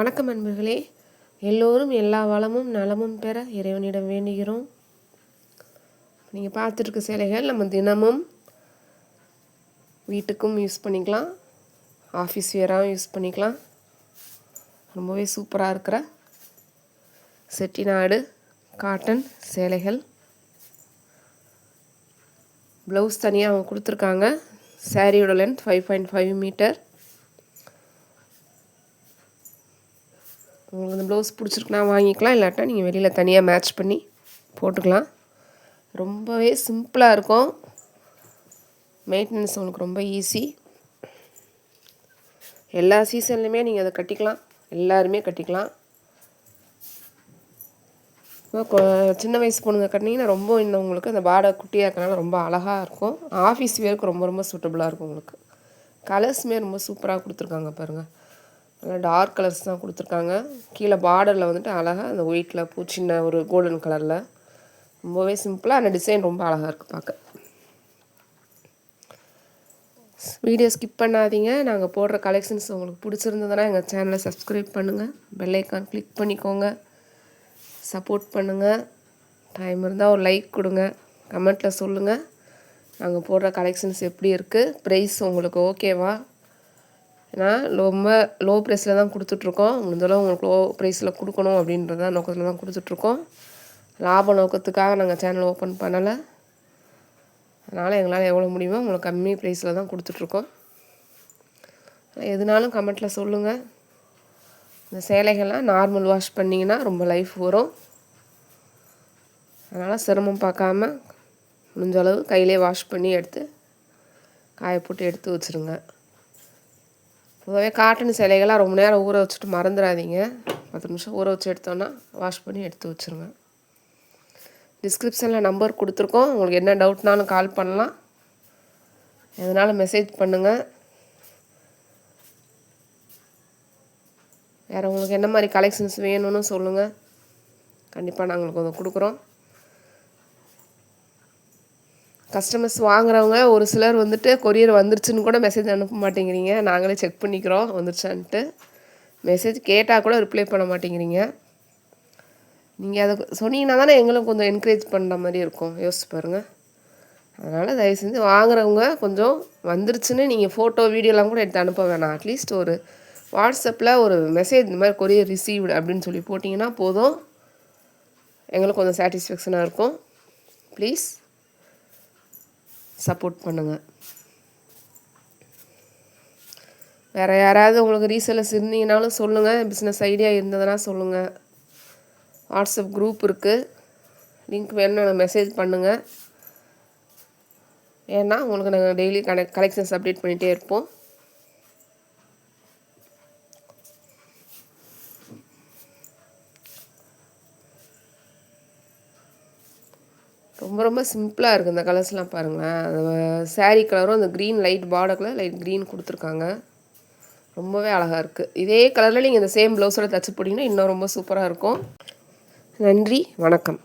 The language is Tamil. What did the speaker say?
வணக்கம் நண்பர்களே, எல்லோரும் எல்லா வளமும் நலமும் பெற இறைவனிடம் வேண்டுகிறோம். நீங்கள் பார்த்துருக்க சேலைகள் நம்ம தினமும் வீட்டுக்கும் யூஸ் பண்ணிக்கலாம், ஆஃபீஸ் வேராகவும் யூஸ் பண்ணிக்கலாம். ரொம்பவே சூப்பராக இருக்கிற செட்டிநாடு காட்டன் சேலைகள். ப்ளவுஸ் தனியாக அவங்க கொடுத்துருக்காங்க. சாரியோட லென்த் 5.5 மீட்டர். உங்களுக்கு இந்த ப்ளவுஸ் பிடிச்சிருக்குன்னா வாங்கிக்கலாம், இல்லாட்டா நீங்கள் வெளியில் தனியாக மேட்ச் பண்ணி போட்டுக்கலாம். ரொம்பவே சிம்பிளாக இருக்கும். மெயின்டெனன்ஸ் உங்களுக்கு ரொம்ப ஈஸி. எல்லா சீசன்லையுமே நீங்கள் அதை கட்டிக்கலாம், எல்லாருமே கட்டிக்கலாம். சின்ன வயசு பொண்ணுங்க கட்டினீங்கன்னா ரொம்ப இன்னும் உங்களுக்கு அந்த பாடை குட்டியாக இருக்கனால ரொம்ப அழகாக இருக்கும். ஆஃபீஸ் வேருக்கு ரொம்ப ரொம்ப சூட்டபுளாக இருக்கும். உங்களுக்கு கலர்ஸுமே ரொம்ப சூப்பராக கொடுத்துருக்காங்க பாருங்கள். நல்லா டார்க் கலர்ஸ் தான் கொடுத்துருக்காங்க. கீழே பார்டரில் வந்துட்டு அழகாக அந்த ஒயிட்டில் பூச்சின்ன ஒரு கோல்டன் கலரில் ரொம்பவே சிம்பிளாக அந்த டிசைன் ரொம்ப அழகாக இருக்குது பார்க்க. வீடியோ ஸ்கிப் பண்ணாதீங்க. நாங்கள் போடுற கலெக்ஷன்ஸ் உங்களுக்கு பிடிச்சிருந்ததுன்னா எங்கள் சேனலை சப்ஸ்கிரைப் பண்ணுங்கள், பெல் ஐக்கான் கிளிக் பண்ணிக்கோங்க, சப்போர்ட் பண்ணுங்கள். டைம் இருந்தால் ஒரு லைக் கொடுங்க, கமெண்ட்டில் சொல்லுங்கள் நாங்கள் போடுற கலெக்ஷன்ஸ் எப்படி இருக்குது, ப்ரைஸ் உங்களுக்கு ஓகேவா. ஏன்னா ரொம்ப லோ ப்ரைஸில் தான் கொடுத்துட்ருக்கோம். முடிஞ்சளவு உங்களுக்கு லோ ப்ரைஸில் கொடுக்கணும் அப்படின்றத நோக்கத்தில் தான் கொடுத்துட்ருக்கோம். லாப நோக்கத்துக்காக நாங்கள் சேனல் ஓப்பன் பண்ணலை. அதனால் எங்களால் எவ்வளோ முடியுமோ உங்களுக்கு கம்மி ப்ரைஸில் தான் கொடுத்துட்ருக்கோம். எதுனாலும் கமெண்ட்டில் சொல்லுங்கள். இந்த சேலைகள்லாம் நார்மல் வாஷ் பண்ணிங்கன்னா ரொம்ப லைஃப் வரும். அதனால் சிரமம் பார்க்காம முடிஞ்சளவு கையிலே வாஷ் பண்ணி எடுத்து காய போட்டு எடுத்து வச்சுருங்க. பொதுவாகவே காட்டன் சேலைகள்லாம் ரொம்ப நேரம் ஊற வச்சுட்டு மறந்துடாதீங்க. 10 நிமிஷம் ஊற வச்சு எடுத்தோன்னா வாஷ் பண்ணி எடுத்து வச்சுருங்க. டிஸ்கிரிப்ஷனில் நம்பர் கொடுத்துருக்கோம். உங்களுக்கு என்ன டவுட்னாலும் கால் பண்ணலாம், எதனாலும் மெசேஜ் பண்ணுங்கள். வேறு உங்களுக்கு என்ன மாதிரி கலெக்ஷன்ஸ் வேணும்னு சொல்லுங்கள், கண்டிப்பாக நாங்கள் உங்களுக்கு அதை கொடுக்குறோம். கஸ்டமர்ஸ் வாங்குறவங்க ஒரு சிலர் வந்துட்டு கொரியர் வந்துருச்சுன்னு கூட மெசேஜ் அனுப்ப மாட்டேங்கிறீங்க. நாங்களே செக் பண்ணிக்கிறோம் வந்துருச்சான்ட்டு. மெசேஜ் கேட்டால் கூட ரிப்ளை பண்ண மாட்டேங்கிறீங்க. நீங்கள் அதை சொன்னீங்கன்னா தானே எங்களுக்கு கொஞ்சம் என்கரேஜ் பண்ணுற மாதிரி இருக்கும். யோசிச்சு பாருங்கள். அதனால் தயவு செஞ்சு வாங்குறவங்க கொஞ்சம் வந்துருச்சுன்னு நீங்கள் ஃபோட்டோ வீடியோலாம் கூட எடுத்து அனுப்ப வேணாம். அட்லீஸ்ட் ஒரு வாட்ஸ்அப்பில் ஒரு மெசேஜ் இந்த மாதிரி கொரியர் ரிசீவ்டு அப்படின்னு சொல்லி போட்டிங்கன்னா போதும், எங்களுக்கு கொஞ்சம் சாட்டிஸ்ஃபேக்ஷனாக இருக்கும். ப்ளீஸ் சப்போர்ட் பண்ணுங்கள். வேறு யாராவது உங்களுக்கு ரீசெல்லர்ஸ் இருந்தீங்கனாலும் சொல்லுங்கள், பிஸ்னஸ் ஐடியா இருந்ததுன்னா சொல்லுங்கள். வாட்ஸ்அப் குரூப் இருக்குது, லிங்க் வேணும்னு மெசேஜ் பண்ணுங்கள். ஏன்னா உங்களுக்கு நாங்கள் டெய்லி கலெக்ஷன்ஸ் அப்டேட் பண்ணிகிட்டே இருப்போம். ரொம்ப ரொம்ப சிம்பிளாக இருக்குது இந்த கலர்ஸ்லாம் பாருங்களேன். அந்த சாரீ கலரும் அந்த green light border colour light green கொடுத்துருக்காங்க. ரொம்பவே அழகாக இருக்குது. இதே கலரில் நீங்கள் இந்த சேம் ப்ளவுஸோட தச்சு போட்டிங்கன்னா இன்னும் ரொம்ப சூப்பராக இருக்கும். நன்றி, வணக்கம்.